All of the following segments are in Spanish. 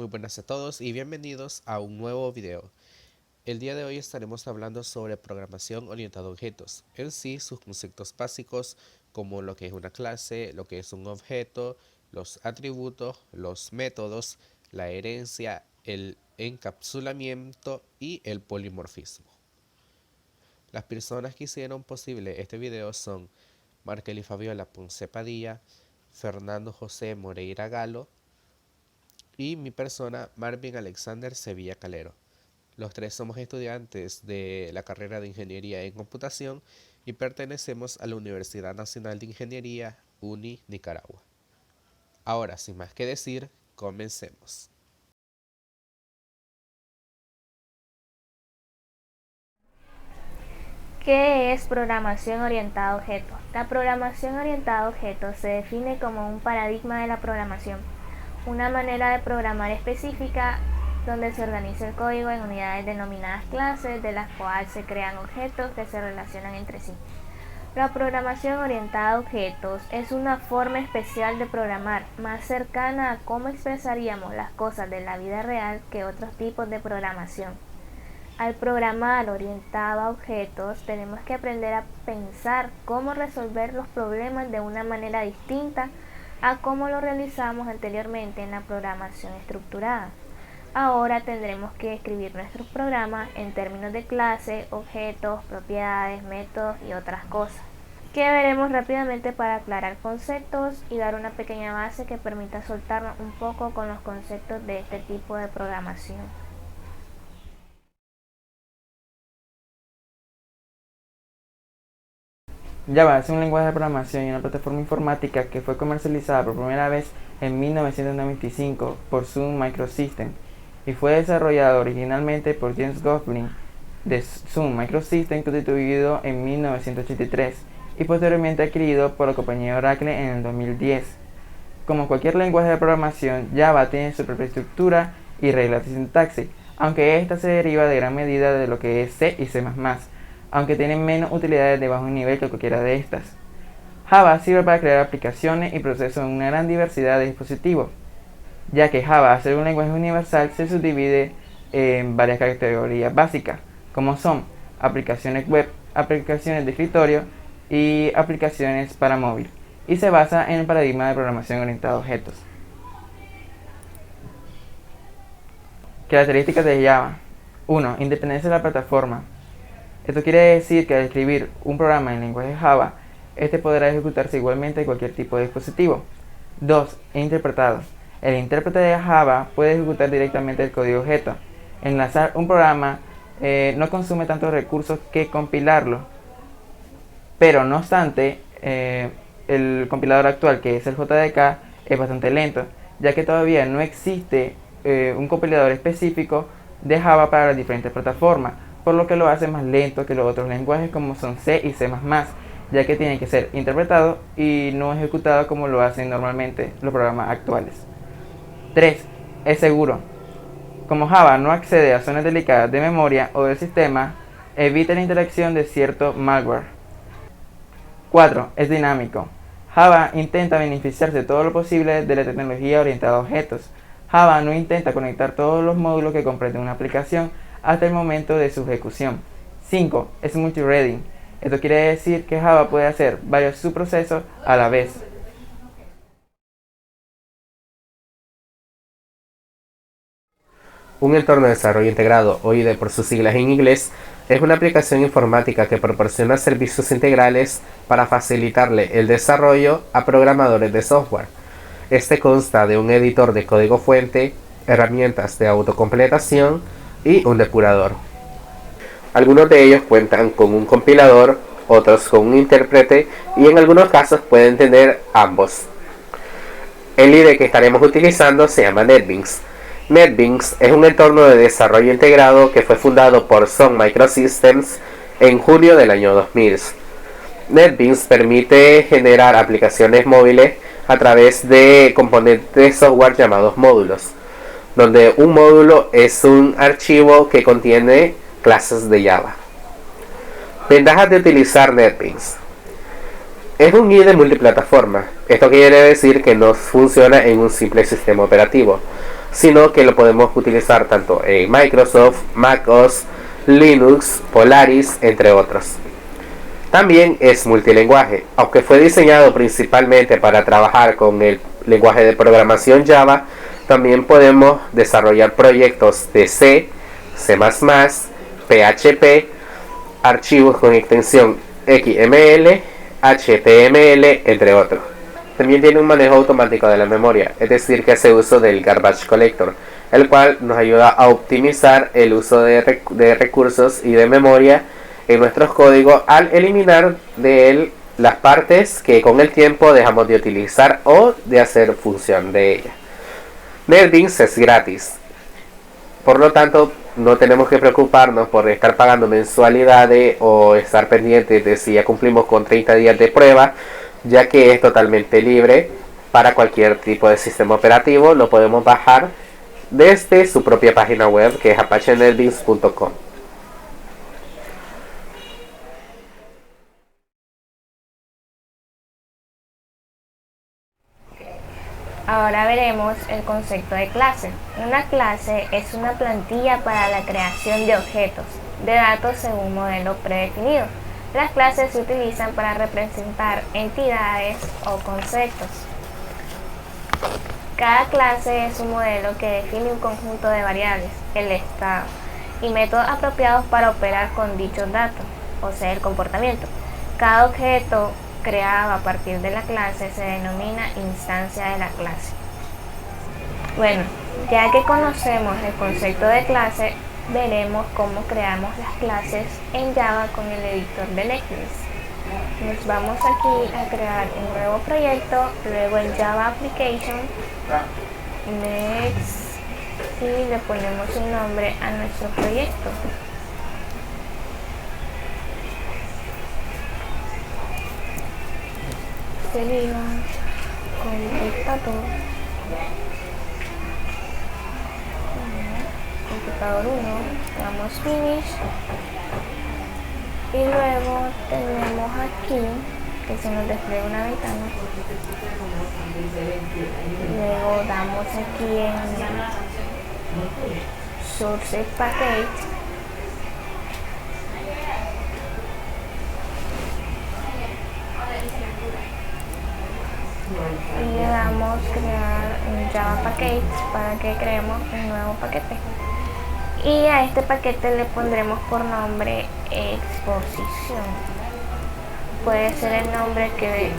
buenas a todos y bienvenidos a un nuevo video. El día de hoy estaremos hablando sobre programación orientada a objetos, en sí sus conceptos básicos como lo que es una clase, lo que es un objeto, los atributos, los métodos, la herencia, el encapsulamiento y el polimorfismo. Las personas que hicieron posible este video son Markel y Fabiola Ponce Padilla, Fernando José Moreira Galo y mi persona Marvin Alexander Sevilla Calero. Los tres somos estudiantes de la carrera de Ingeniería en Computación y pertenecemos a la Universidad Nacional de Ingeniería, UNI, Nicaragua. Ahora, sin más que decir, comencemos. ¿Qué es programación orientada a objetos? La programación orientada a objetos se define como un paradigma de la programación, una manera de programar específica donde se organiza el código en unidades denominadas clases, de las cuales se crean objetos que se relacionan entre sí. La programación orientada a objetos es una forma especial de programar, más cercana a cómo expresaríamos las cosas de la vida real que otros tipos de programación. Al programar orientado a objetos, tenemos que aprender a pensar cómo resolver los problemas de una manera distinta a cómo lo realizamos anteriormente en la programación estructurada. Ahora tendremos que escribir nuestros programas en términos de clase, objetos, propiedades, métodos y otras cosas, que veremos rápidamente para aclarar conceptos y dar una pequeña base que permita soltarnos un poco con los conceptos de este tipo de programación. Java es un lenguaje de programación y una plataforma informática que fue comercializada por primera vez en 1995 por Sun Microsystems y fue desarrollado originalmente por James Gofflin de Sun Microsystems, constituido en 1983 y posteriormente adquirido por la compañía Oracle en el 2010. Como cualquier lenguaje de programación, Java tiene su propia estructura y reglas de sintaxis, aunque esta se deriva de gran medida de lo que es C y C++, aunque tienen menos utilidades de bajo nivel que cualquiera de estas. Java sirve para crear aplicaciones y procesos en una gran diversidad de dispositivos, ya que Java, al ser un lenguaje universal, se subdivide en varias categorías básicas, como son aplicaciones web, aplicaciones de escritorio y aplicaciones para móvil, y se basa en el paradigma de programación orientada a objetos. Características de Java. 1. Independencia de la plataforma. Esto quiere decir que al escribir un programa en lenguaje Java, este podrá ejecutarse igualmente en cualquier tipo de dispositivo. 2. Interpretado. El intérprete de Java puede ejecutar directamente el código objeto. Enlazar un programa no consume tantos recursos que compilarlo, pero no obstante, el compilador actual, que es el JDK, es bastante lento, ya que todavía no existe un compilador específico de Java para las diferentes plataformas, por lo que lo hace más lento que los otros lenguajes como son C y C++, ya que tiene que ser interpretado y no ejecutado como lo hacen normalmente los programas actuales. 3. Es seguro. Como Java no accede a zonas delicadas de memoria o del sistema, evita la interacción de cierto malware. 4. Es dinámico. Java intenta beneficiarse todo lo posible de la tecnología orientada a objetos. Java no intenta conectar todos los módulos que comprenden una aplicación hasta el momento de su ejecución. 5. Es multithreading. Esto quiere decir que Java puede hacer varios subprocesos a la vez. Un entorno de desarrollo integrado, o IDE por sus siglas en inglés, es una aplicación informática que proporciona servicios integrales para facilitarle el desarrollo a programadores de software. Este consta de un editor de código fuente, herramientas de autocompletación y un depurador. Algunos de ellos cuentan con un compilador, otros con un intérprete y en algunos casos pueden tener ambos. El IDE que estaremos utilizando se llama NetBeans. NetBeans es un entorno de desarrollo integrado que fue fundado por Sun Microsystems en junio del año 2000. NetBeans permite generar aplicaciones móviles a través de componentes de software llamados módulos, donde un módulo es un archivo que contiene clases de Java. Ventajas de utilizar NetBeans. Es un IDE multiplataforma. Esto quiere decir que no funciona en un simple sistema operativo. sino que lo podemos utilizar tanto en Microsoft, MacOS, Linux, Polaris, entre otros. También es multilingüe, aunque fue diseñado principalmente para trabajar con el lenguaje de programación Java. También podemos desarrollar proyectos de C, C++, PHP, archivos con extensión XML, HTML, entre otros. También tiene un manejo automático de la memoria, es decir, que hace uso del Garbage Collector, el cual nos ayuda a optimizar el uso de recursos y de memoria en nuestros códigos al eliminar de él las partes que con el tiempo dejamos de utilizar o de hacer función de ella. NetBeans es gratis, por lo tanto no tenemos que preocuparnos por estar pagando mensualidades o estar pendientes de si ya cumplimos con 30 días de prueba, ya que es totalmente libre para cualquier tipo de sistema operativo. Lo podemos bajar desde su propia página web, que es apachenetbeans.com. Ahora veremos el concepto de clase. Una clase es una plantilla para la creación de objetos, de datos según un modelo predefinido. Las clases se utilizan para representar entidades o conceptos. Cada clase es un modelo que define un conjunto de variables, el estado, y métodos apropiados para operar con dichos datos, o sea, el comportamiento. Cada objeto creado a partir de la clase se denomina instancia de la clase. Bueno, ya que conocemos el concepto de clase, veremos cómo creamos las clases en Java con el editor de Eclipse. Nos vamos aquí a crear un nuevo proyecto, luego en Java Application, Next, y le ponemos un nombre a nuestro proyecto. Sería computador 1, damos finish y luego tenemos aquí que se nos despliega una ventana. Luego damos aquí en Source Package y le damos crear un Java Package para que creemos un nuevo paquete, y a este paquete le pondremos por nombre exposición. Puede ser el nombre que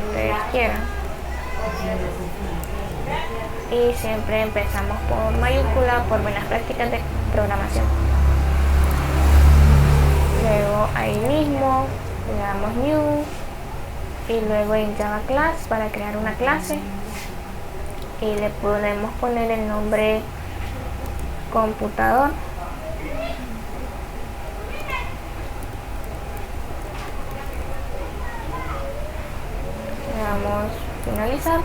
ustedes quieran, y siempre empezamos por mayúscula por buenas prácticas de programación. Luego ahí mismo le damos new y luego en Java Class para crear una clase, y le podemos poner el nombre computador. Le damos finalizar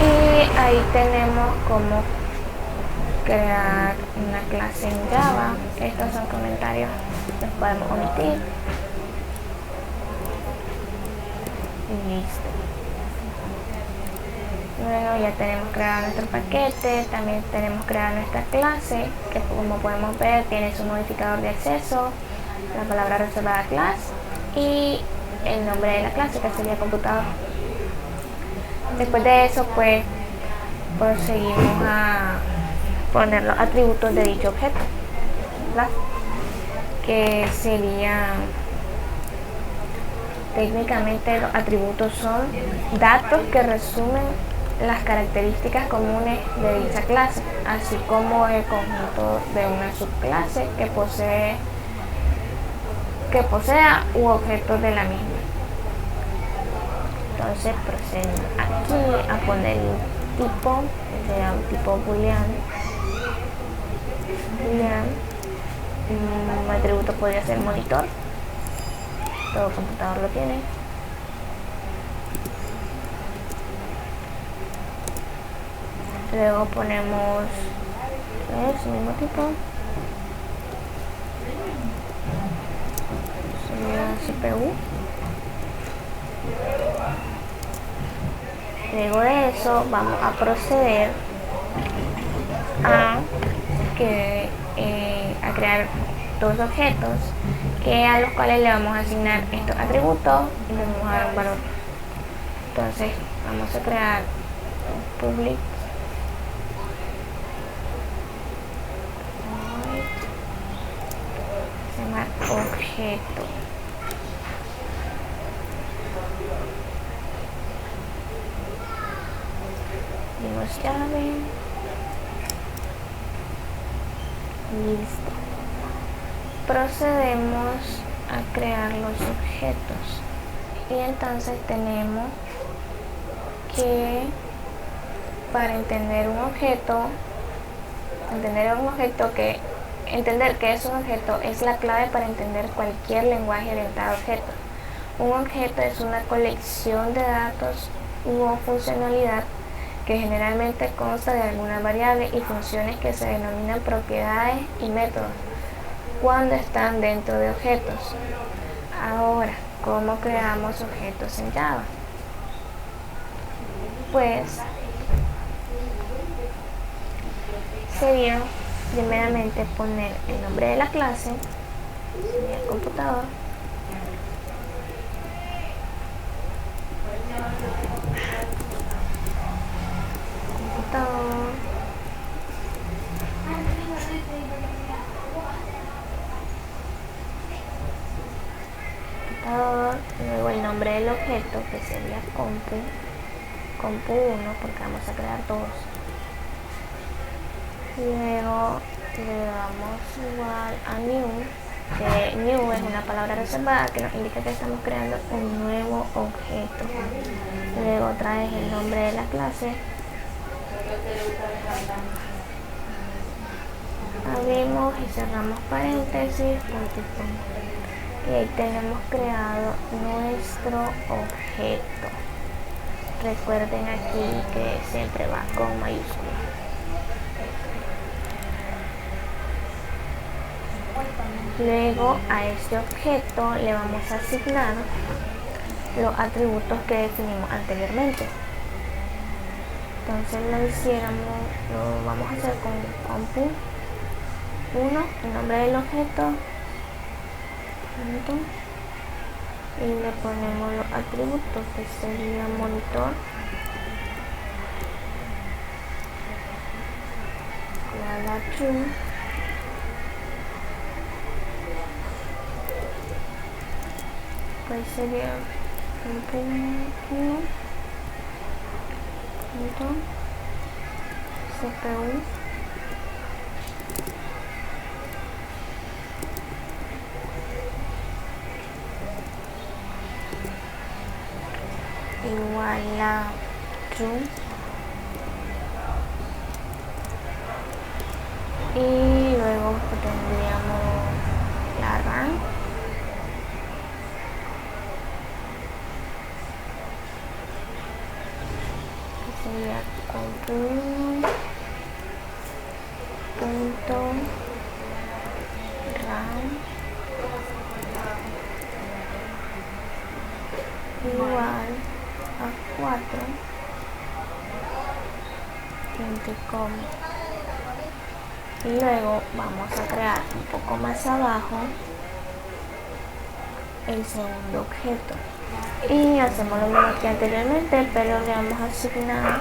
y ahí tenemos cómo crear una clase en Java. Estos son comentarios, los podemos omitir. Y listo. Luego ya tenemos creado nuestro paquete, también tenemos creada nuestra clase, que como podemos ver tiene su modificador de acceso, la palabra reservada class y el nombre de la clase, que sería computador. Después de eso pues proseguimos a poner los atributos de dicho objeto, ¿verdad? Que serían, técnicamente los atributos son datos que resumen las características comunes de dicha clase, así como el conjunto de una subclase que posea u objetos de la misma. Entonces procedemos aquí a poner un tipo, que será un tipo boolean. Un atributo podría ser monitor, todo computador lo tiene. Luego ponemos ese mismo tipo, sería CPU. Luego de eso vamos a proceder a crear dos objetos a los cuales le vamos a asignar estos atributos y le vamos a dar un valor. Entonces vamos a crear un public se llama objeto. Dimos llave. Listo. Procedemos a crear los objetos. Y entonces tenemos que, para entender que es un objeto es la clave para entender cualquier lenguaje orientado a objetos. Un objeto es una colección de datos u funcionalidad que generalmente consta de algunas variables y funciones que se denominan propiedades y métodos cuando están dentro de objetos. Ahora, ¿cómo creamos objetos en Java? Pues sería primeramente poner el nombre de la clase, sería el computador, luego el nombre del objeto, que sería compu1, porque vamos a crear dos. Luego le damos igual a new, que new es una palabra reservada que nos indica que estamos creando un nuevo objeto. Luego otra vez el nombre de la clase, abrimos y cerramos paréntesis, y ahí tenemos creado nuestro objeto. Recuerden aquí que siempre va con mayúscula. Luego a este objeto le vamos a asignar los atributos que definimos anteriormente. Entonces lo vamos a hacer con compu1, el nombre del objeto, y le ponemos los atributos, que sería monitor, igual a true, pues sería compu1 CPU igual a true, y luego tendríamos la RAM, que sería compu1 punto RAM igual a 4 .com. Y luego vamos a crear un poco más abajo el segundo objeto y hacemos lo mismo que anteriormente, pero le vamos a asignar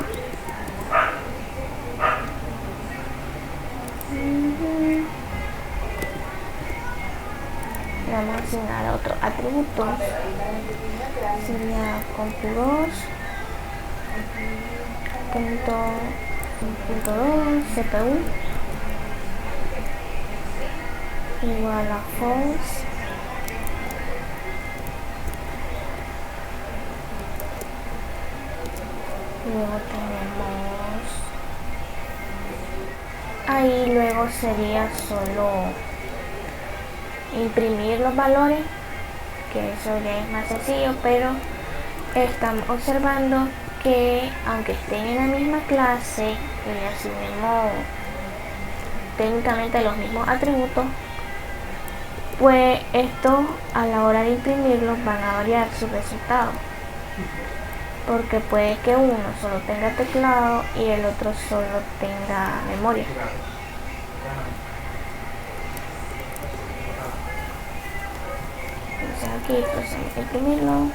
otro atributo, sería compu2 punto 2 CPU igual a false, luego tenemos ahí, luego sería solo imprimir los valores, que eso ya es más sencillo, pero estamos observando que aunque estén en la misma clase y le asignemos técnicamente los mismos atributos, pues estos a la hora de imprimirlos van a variar su resultado. porque puede que uno solo tenga teclado y el otro solo tenga memoria. Entonces aquí procedemos a imprimirlo.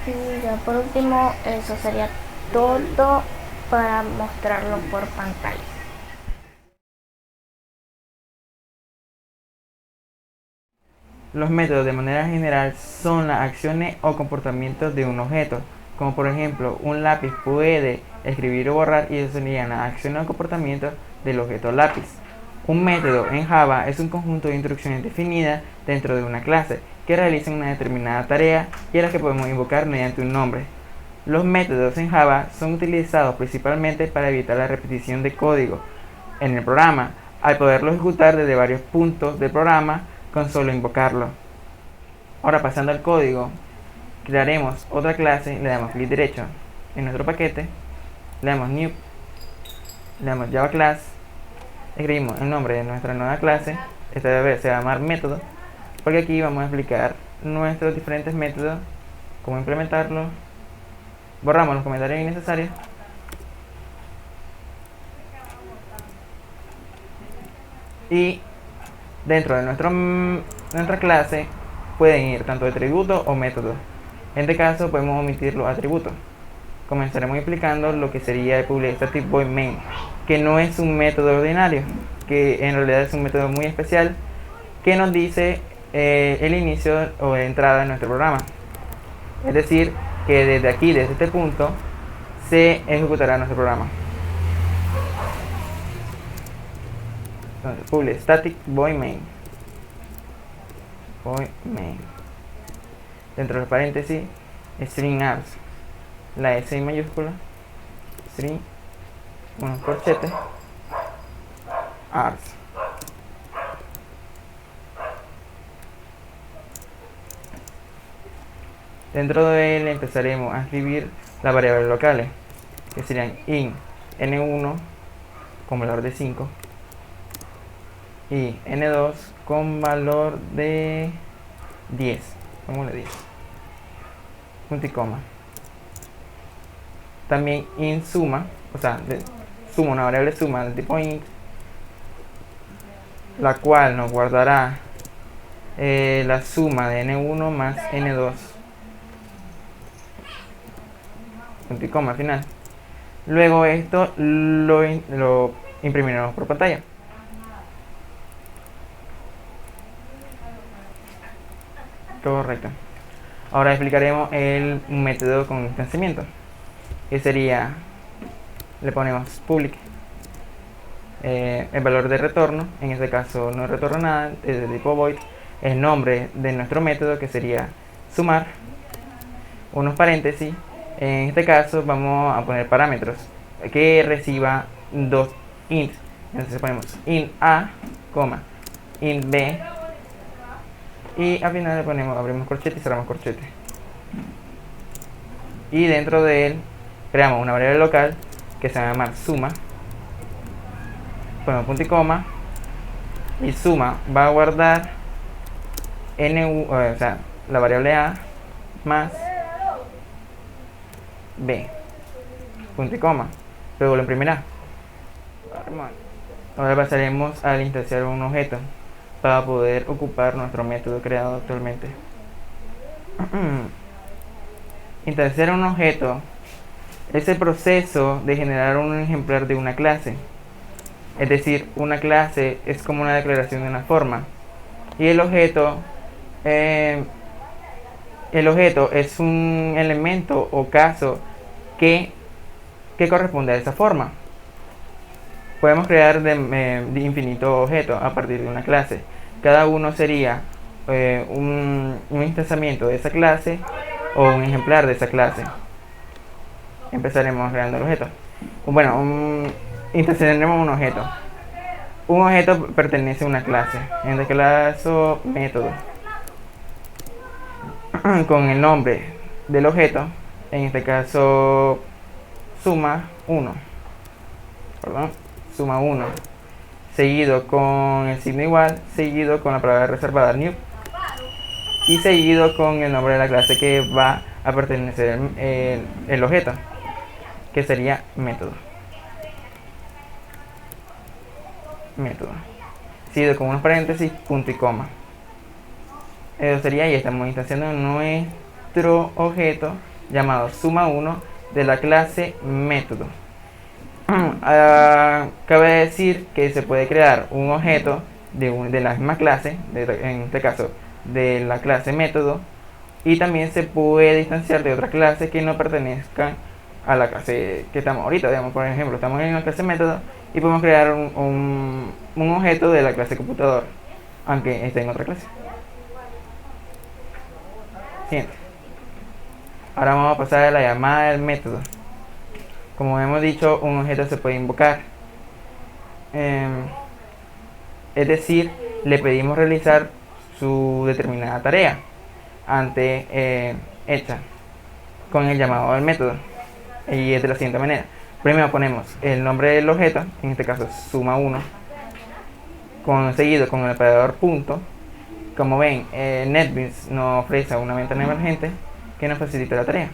Y ya por último, eso sería todo para mostrarlo por pantalla. Los métodos de manera general son las acciones o comportamientos de un objeto, como por ejemplo un lápiz puede escribir o borrar, y eso serían las acciones o comportamientos del objeto lápiz. Un método en Java es un conjunto de instrucciones definidas dentro de una clase que realizan una determinada tarea y a las que podemos invocar mediante un nombre. Los métodos en Java son utilizados principalmente para evitar la repetición de código en el programa, al poderlo ejecutar desde varios puntos del programa con solo invocarlo. Ahora, pasando al código, crearemos otra clase, le damos clic derecho en nuestro paquete, le damos New, le damos Java Class, escribimos el nombre de nuestra nueva clase. Esta vez se va a llamar método, porque aquí vamos a explicar nuestros diferentes métodos, cómo implementarlos. Borramos los comentarios innecesarios y dentro de nuestra clase pueden ir tanto atributos o métodos. En este caso podemos omitir los atributos. Comenzaremos explicando lo que sería el public static void main, que no es un método ordinario, que en realidad es un método muy especial que nos dice el inicio o entrada de nuestro programa. Es decir, que desde aquí, desde este punto, se ejecutará nuestro programa. Entonces, public static void main. Dentro de los paréntesis, string args, la S en mayúscula, string, unos corchetes, args. Dentro de él empezaremos a escribir las variables locales, que serían int n1 con valor de 5 y n2 con valor de 10, pongámosle 10, punto y coma. También int suma, o sea, suma, una variable suma del tipo int, la cual nos guardará la suma de n1 más n2, punto y coma al final. Luego esto lo imprimiremos por pantalla. Correcto. Ahora explicaremos el método con instanciamiento, que sería, le ponemos public, el valor de retorno, en este caso no retorna nada, es de tipo void, el nombre de nuestro método, que sería sumar, unos paréntesis. En este caso vamos a poner parámetros que reciba dos int. Entonces ponemos int a, int b, y al final le ponemos, abrimos corchete y cerramos corchete. y dentro de él creamos una variable local que se va a llamar suma, ponemos punto y coma, y suma va a guardar o sea, la variable a más b, punto y coma, luego lo imprimirá. Ahora pasaremos al instanciar un objeto para poder ocupar nuestro método creado actualmente. Instanciar un objeto es el proceso de generar un ejemplar de una clase. Es decir, una clase es como una declaración de una forma y el objeto es un elemento o caso que corresponde a esa forma. Podemos crear de infinitos objetos a partir de una clase. Cada uno sería un instanciamiento de esa clase o un ejemplar de esa clase. Empezaremos creando el objeto. Bueno, instanciaremos un objeto. Un objeto pertenece a una clase, en este caso método, con el nombre del objeto, en este caso suma 1, seguido con el signo igual, seguido con la palabra reservada new y seguido con el nombre de la clase que va a pertenecer el objeto, que sería método, seguido con unos paréntesis, punto y coma. Eso sería, y estamos instanciando nuestro objeto llamado suma1 de la clase método. Cabe decir que se puede crear un objeto de la misma clase, en este caso de la clase método, y también se puede distanciar de otras clases que no pertenezcan a la clase que estamos ahorita. Digamos, por ejemplo, estamos en la clase método y podemos crear un objeto de la clase computador, aunque esté en otra clase. Siguiente. Ahora vamos a pasar a la llamada del método. Como hemos dicho, un objeto se puede invocar. Es decir, le pedimos realizar su determinada tarea antes hecha con el llamado del método. Y es de la siguiente manera. Primero ponemos el nombre del objeto, en este caso suma1, seguido con el operador punto. Como ven, NetBeans nos ofrece una ventana emergente que nos facilita la tarea.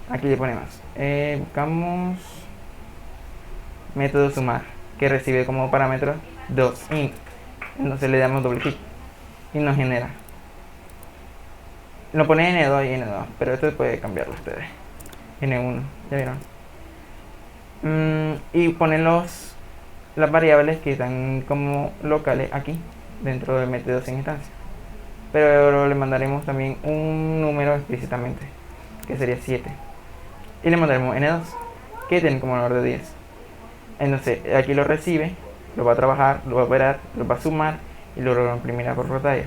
Aquí le ponemos, buscamos método sumar, que recibe como parámetro 2 int. Entonces le damos doble clic y nos genera. Lo pone N2 y N2, pero esto puede cambiarlo ustedes. N1, ya vieron. Y ponen las variables que están como locales aquí dentro del método sin instancia. Pero le mandaremos también un número explícitamente, que sería 7. Y le mandaremos N2, que tiene como valor de 10. Entonces aquí lo recibe, lo va a trabajar, lo va a operar, lo va a sumar y luego lo imprimirá por pantalla.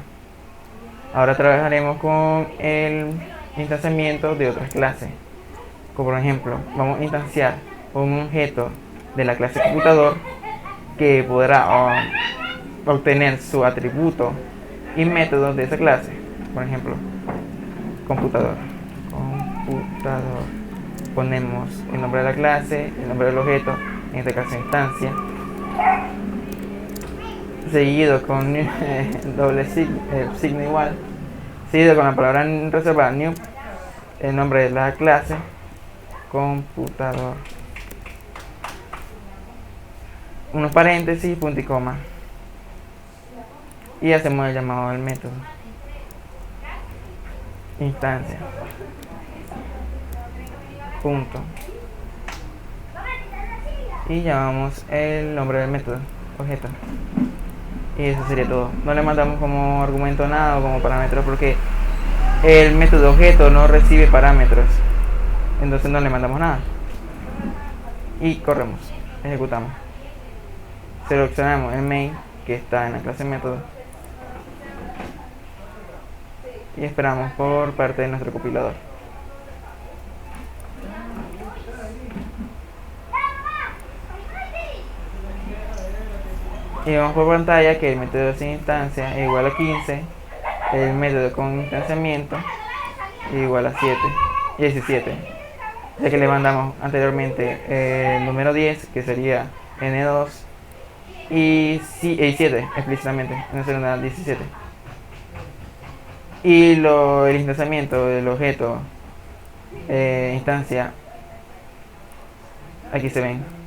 Ahora trabajaremos con el instanciamiento de otras clases. Como por ejemplo, vamos a instanciar un objeto de la clase computador que podrá obtener su atributo y método de esa clase. Por ejemplo, computador. Ponemos el nombre de la clase, el nombre del objeto, en este caso instancia, seguido con doble signo igual, seguido con la palabra reservada new, el nombre de la clase computador, unos paréntesis, punto y coma, y hacemos el llamado del método instancia punto y llamamos el nombre del método objeto, y eso sería todo. No le mandamos como argumento nada o como parámetros porque el método objeto no recibe parámetros, entonces no le mandamos nada y corremos, ejecutamos, seleccionamos el main que está en la clase método y esperamos por parte de nuestro compilador. Y vemos por pantalla que el método sin instancia es igual a 15, el método con instanciamiento es igual a 7 17, ya que le mandamos anteriormente el número 10, que sería N2, y 7 explícitamente, en la 17. Y el instanciamiento del objeto instancia, aquí se ven.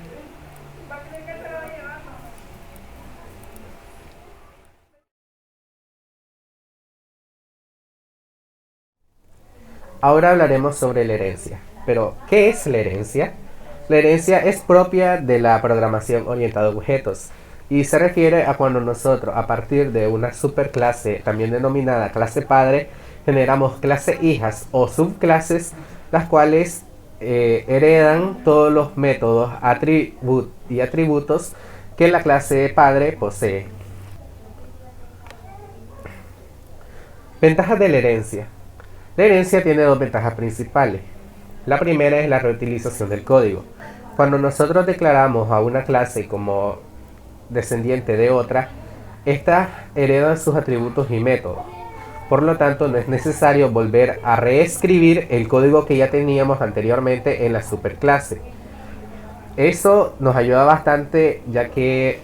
Ahora hablaremos sobre la herencia. Pero, ¿qué es la herencia? La herencia es propia de la programación orientada a objetos y se refiere a cuando nosotros, a partir de una superclase, también denominada clase padre, generamos clases hijas o subclases, las cuales heredan todos los métodos y atributos que la clase padre posee. Ventajas de la herencia. La herencia tiene dos ventajas principales. La primera es la reutilización del código. Cuando nosotros declaramos a una clase como descendiente de otra, estas heredan sus atributos y métodos. Por lo tanto, no es necesario volver a reescribir el código que ya teníamos anteriormente en la superclase. Eso nos ayuda bastante, ya que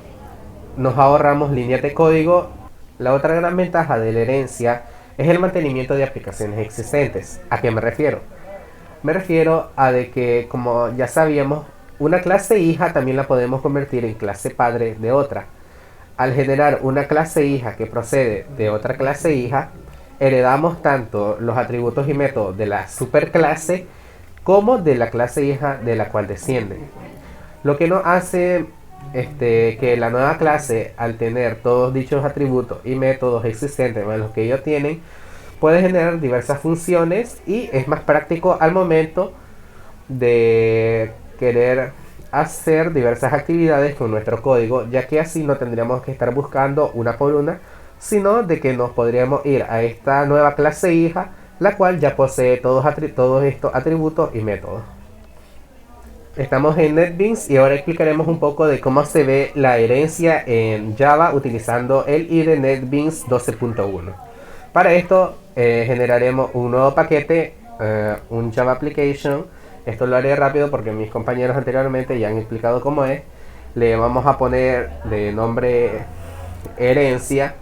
nos ahorramos líneas de código. La otra gran ventaja de la herencia es el mantenimiento de aplicaciones existentes. ¿A qué me refiero? Me refiero a de que, como ya sabíamos, una clase hija también la podemos convertir en clase padre de otra. Al generar una clase hija que procede de otra clase hija, heredamos tanto los atributos y métodos de la superclase como de la clase hija de la cual desciende. Lo que nos hace que la nueva clase, al tener todos dichos atributos y métodos existentes más los que ellos tienen, puede generar diversas funciones y es más práctico al momento de querer hacer diversas actividades con nuestro código, ya que así no tendríamos que estar buscando una por una, sino de que nos podríamos ir a esta nueva clase hija, la cual ya posee todos estos atributos y métodos. Estamos en NetBeans y ahora explicaremos un poco de cómo se ve la herencia en Java utilizando el IDE NetBeans 12.1. Para esto generaremos un nuevo paquete, un Java Application. Esto lo haré rápido porque mis compañeros anteriormente ya han explicado cómo es. Le vamos a poner de nombre herencia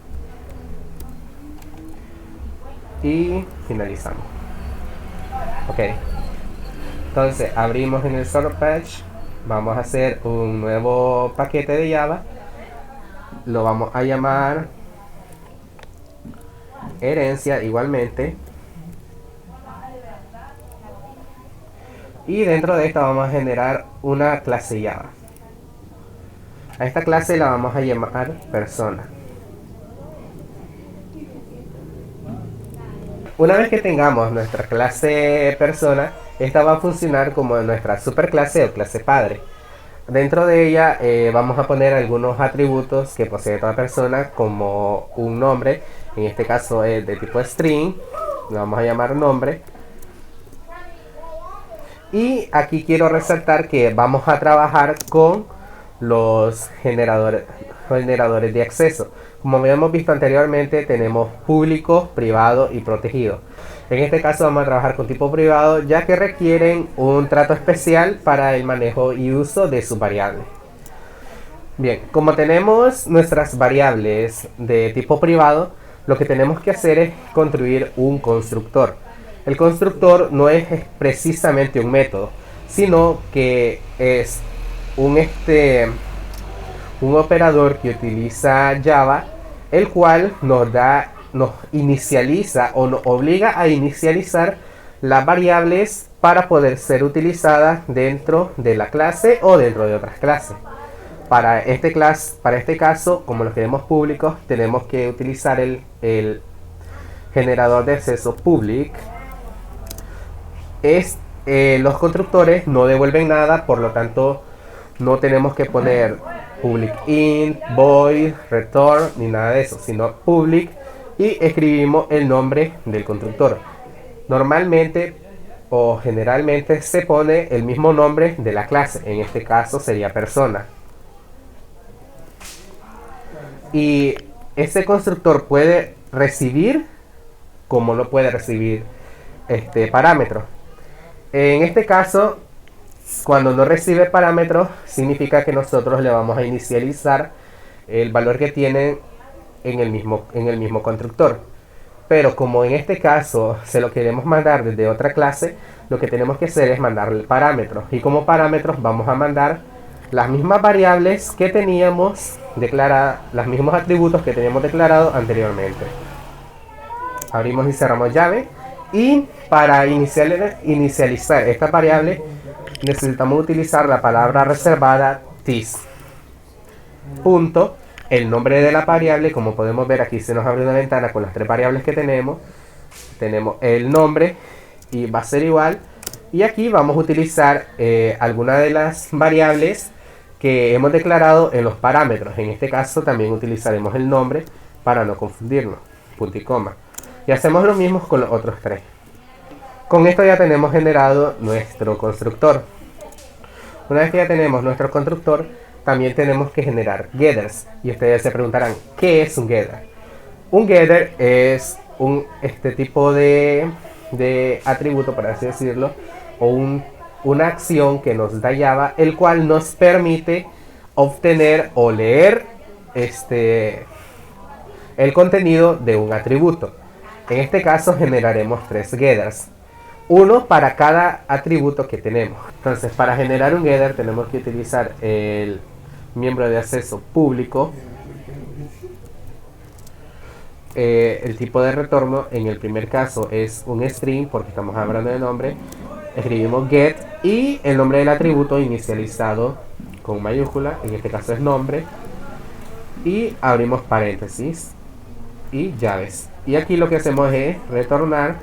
y finalizamos. Ok. Entonces abrimos en el source patch, vamos a hacer un nuevo paquete de Java, lo vamos a llamar herencia igualmente, y dentro de esta vamos a generar una clase Java. A esta clase la vamos a llamar persona. Una vez que tengamos nuestra clase persona, esta va a funcionar como nuestra superclase o clase padre. Dentro de ella vamos a poner algunos atributos que posee toda persona, como un nombre, en este caso es de tipo string, lo vamos a llamar nombre. Y aquí quiero resaltar que vamos a trabajar con los generadores de acceso. Como habíamos visto anteriormente, tenemos público, privado y protegido. En este caso vamos a trabajar con tipo privado, ya que requieren un trato especial para el manejo y uso de sus variables. Bien, como tenemos nuestras variables de tipo privado, lo que tenemos que hacer es construir un constructor. El constructor no es precisamente un método, sino que es un operador que utiliza Java, el cual nos inicializa o nos obliga a inicializar las variables para poder ser utilizadas dentro de la clase o dentro de otras clases. Para este caso, como los queremos públicos, tenemos que utilizar el generador de acceso public. Los constructores no devuelven nada, por lo tanto no tenemos que poner public int, void, return ni nada de eso, sino public, y escribimos el nombre del constructor. Normalmente o generalmente se pone el mismo nombre de la clase, en este caso sería persona. Y ese constructor puede recibir, como no puede recibir parámetros. En este caso, cuando no recibe parámetros, significa que nosotros le vamos a inicializar el valor que tiene en el mismo constructor. Pero como en este caso se lo queremos mandar desde otra clase, lo que tenemos que hacer es mandarle parámetros. Y como parámetros vamos a mandar las mismas variables que teníamos declaradas, los mismos atributos que teníamos declarados anteriormente. Abrimos y cerramos llave. Y para inicializar esta variable necesitamos utilizar la palabra reservada this. Punto. El nombre de la variable, como podemos ver aquí se nos abre una ventana con las tres variables que tenemos. Tenemos el nombre y va a ser igual. Y aquí vamos a utilizar alguna de las variables que hemos declarado en los parámetros. En este caso también utilizaremos el nombre para no confundirnos. Punto y coma. Y hacemos lo mismo con los otros tres. Con esto ya tenemos generado nuestro constructor. Una vez que ya tenemos nuestro constructor, también tenemos que generar getters. Y ustedes se preguntarán, ¿qué es un getter? Un getter es este tipo de atributo, por así decirlo, o una acción que nos da Java, el cual nos permite obtener o leer el contenido de un atributo. En este caso generaremos tres getters, uno para cada atributo que tenemos. Entonces, para generar un getter tenemos que utilizar el miembro de acceso público. El tipo de retorno en el primer caso es un string, porque estamos hablando de nombre. Escribimos get y el nombre del atributo inicializado con mayúscula, en este caso es nombre, y abrimos paréntesis y llaves. Y aquí lo que hacemos es retornar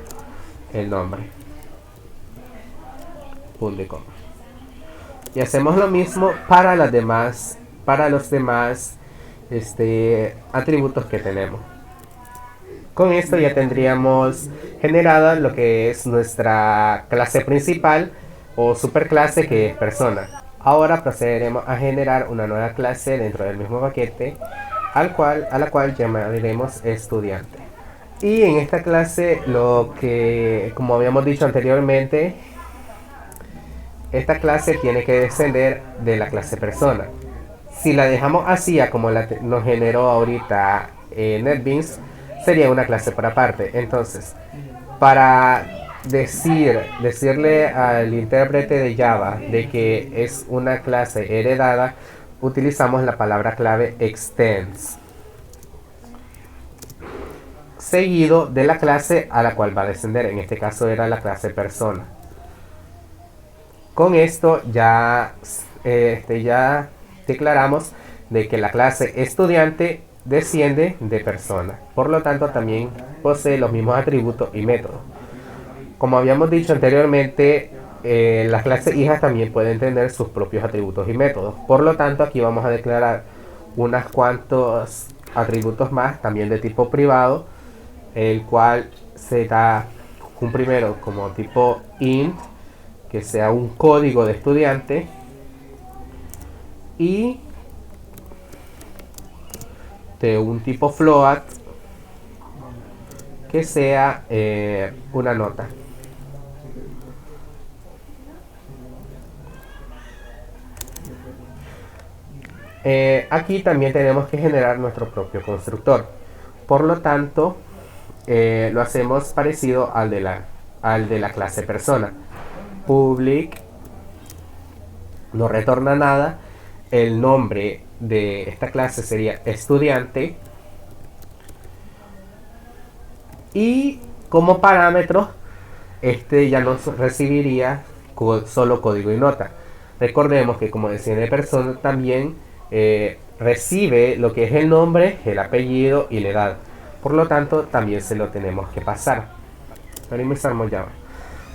el nombre. Punto y coma. Y hacemos lo mismo para los demás atributos que tenemos. Con esto ya tendríamos generada lo que es nuestra clase principal o superclase, que es persona. Ahora procederemos a generar una nueva clase dentro del mismo paquete, a la cual llamaremos estudiante. Y en esta clase, como habíamos dicho anteriormente, esta clase tiene que descender de la clase persona. Si la dejamos así como nos generó ahorita NetBeans, sería una clase por aparte. Entonces, para decirle al intérprete de Java de que es una clase heredada, utilizamos la palabra clave extends, seguido de la clase a la cual va a descender. En este caso era la clase persona. Con esto ya declaramos de que la clase estudiante desciende de persona. Por lo tanto, también posee los mismos atributos y métodos. Como habíamos dicho anteriormente, las clases hijas también pueden tener sus propios atributos y métodos. Por lo tanto, aquí vamos a declarar unos cuantos atributos más, también de tipo privado, el cual se da un primero como tipo int, que sea un código de estudiante, y de un tipo float, que sea una nota. Aquí también tenemos que generar nuestro propio constructor. Por lo tanto, lo hacemos parecido al de la clase persona. Public no retorna nada. El nombre de esta clase sería estudiante. Y como parámetro, ya nos recibiría solo código y nota. Recordemos que como decía de persona, también recibe lo que es el nombre, el apellido y la edad. Por lo tanto, también se lo tenemos que pasar. Realizamos Java.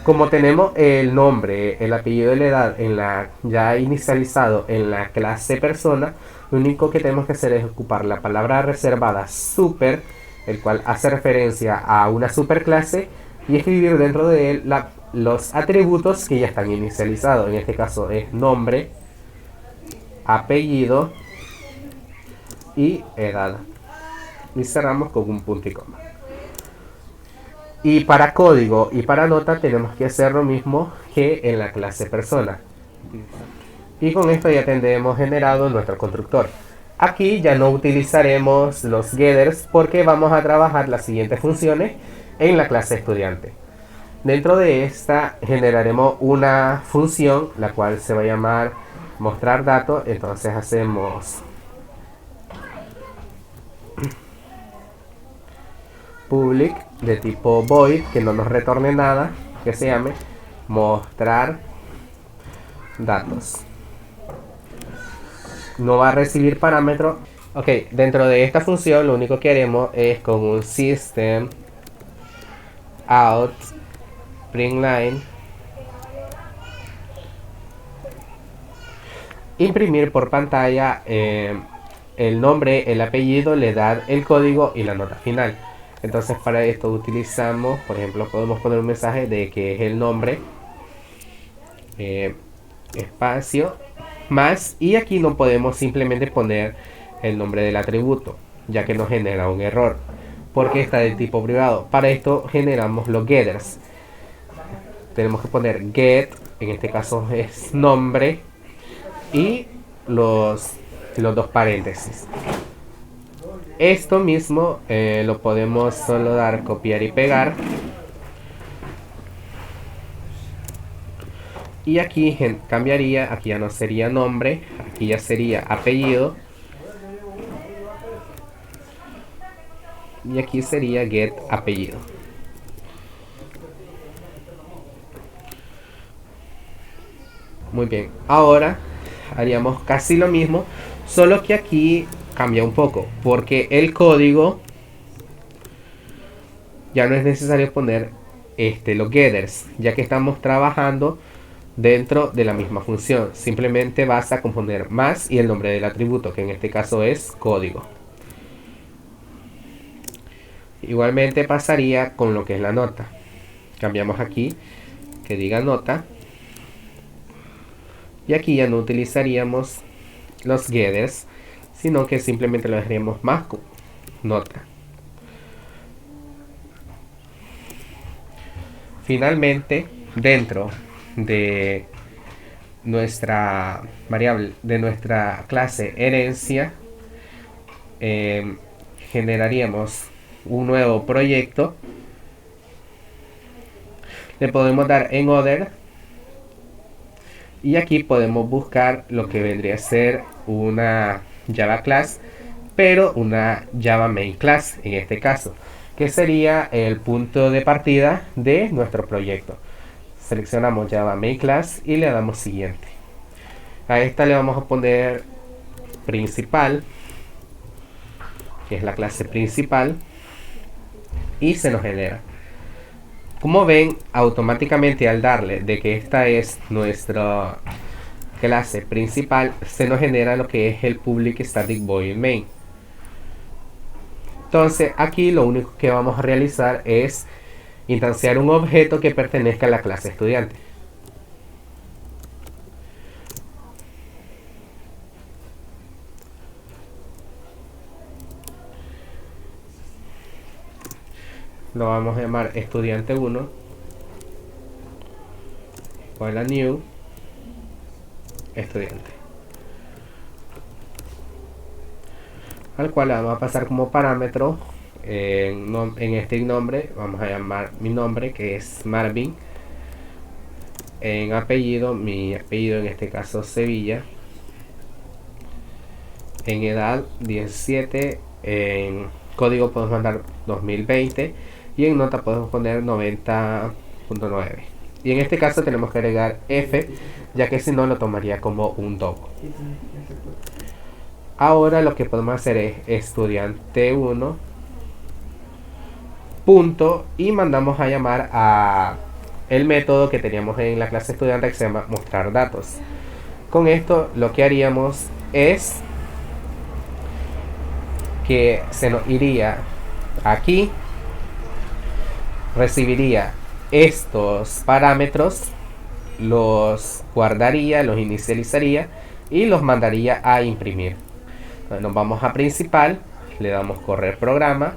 Como tenemos el nombre, el apellido y la edad ya inicializado en la clase persona, lo único que tenemos que hacer es ocupar la palabra reservada super, el cual hace referencia a una superclase, y escribir dentro de él los atributos que ya están inicializados. En este caso es nombre, apellido y edad. Y cerramos con un punto y coma. Y para código y para nota tenemos que hacer lo mismo que en la clase persona. Y con esto ya tendremos generado nuestro constructor. Aquí ya no utilizaremos los getters porque vamos a trabajar las siguientes funciones en la clase estudiante. Dentro de esta generaremos una función la cual se va a llamar mostrar datos. Entonces hacemos public de tipo void, que no nos retorne nada, que se llame mostrar datos. No va a recibir parámetro. Ok, dentro de esta función lo único que haremos es con un system out println imprimir por pantalla el nombre, el apellido, la edad, el código y la nota final. Entonces para esto utilizamos, por ejemplo, podemos poner un mensaje de que es el nombre, espacio, más, y aquí no podemos simplemente poner el nombre del atributo, ya que nos genera un error, porque está de tipo privado. Para esto generamos los getters. Tenemos que poner get, en este caso es nombre, y los dos paréntesis. Esto mismo lo podemos solo dar copiar y pegar. Y aquí cambiaría, aquí ya no sería nombre, aquí ya sería apellido. Y aquí sería get apellido. Muy bien, ahora haríamos casi lo mismo, solo que aquí cambia un poco, porque el código ya no es necesario poner los getters, ya que estamos trabajando dentro de la misma función. Simplemente basta con poner más y el nombre del atributo, que en este caso es código. Igualmente pasaría con lo que es la nota. Cambiamos aquí que diga nota, y aquí ya no utilizaríamos los getters, sino que simplemente lo dejaríamos más nota. Finalmente, dentro de nuestra variable, de nuestra clase herencia, generaríamos un nuevo proyecto. Le podemos dar en other, y aquí podemos buscar lo que vendría a ser una Java class, pero una Java main class en este caso, que sería el punto de partida de nuestro proyecto. Seleccionamos Java main class y le damos siguiente. A esta le vamos a poner principal, que es la clase principal, y se nos genera. Como ven, automáticamente al darle de que esta es nuestra clase principal, se nos genera lo que es el public static void main. Entonces aquí lo único que vamos a realizar es instanciar un objeto que pertenezca a la clase estudiante. Lo vamos a llamar estudiante 1 igual a new estudiante, al cual le vamos a pasar como parámetro en este nombre. Vamos a llamar mi nombre, que es Marvin. En apellido, mi apellido en este caso Sevilla. En edad 17. En código podemos mandar 2020, y en nota podemos poner 90.9. Y en este caso tenemos que agregar F, ya que si no lo tomaría como un dogo. Ahora lo que podemos hacer es estudiante 1 punto, y mandamos a llamar a el método que teníamos en la clase estudiante, que se llama mostrar datos. Con esto lo que haríamos es que se nos iría aquí, recibiría estos parámetros, los guardaría, los inicializaría y los mandaría a imprimir. Nos vamos a principal, le damos correr programa,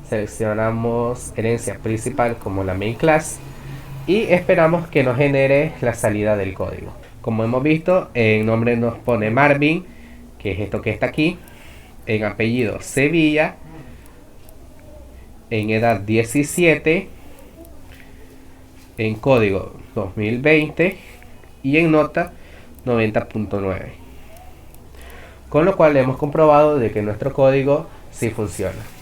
seleccionamos herencia principal como la main class y esperamos que nos genere la salida del código. Como hemos visto, en nombre nos pone Marvin, que es esto que está aquí, en apellido Sevilla, en edad 17, en código 2020 y en nota 90.9. Con lo cual hemos comprobado de que nuestro código sí funciona.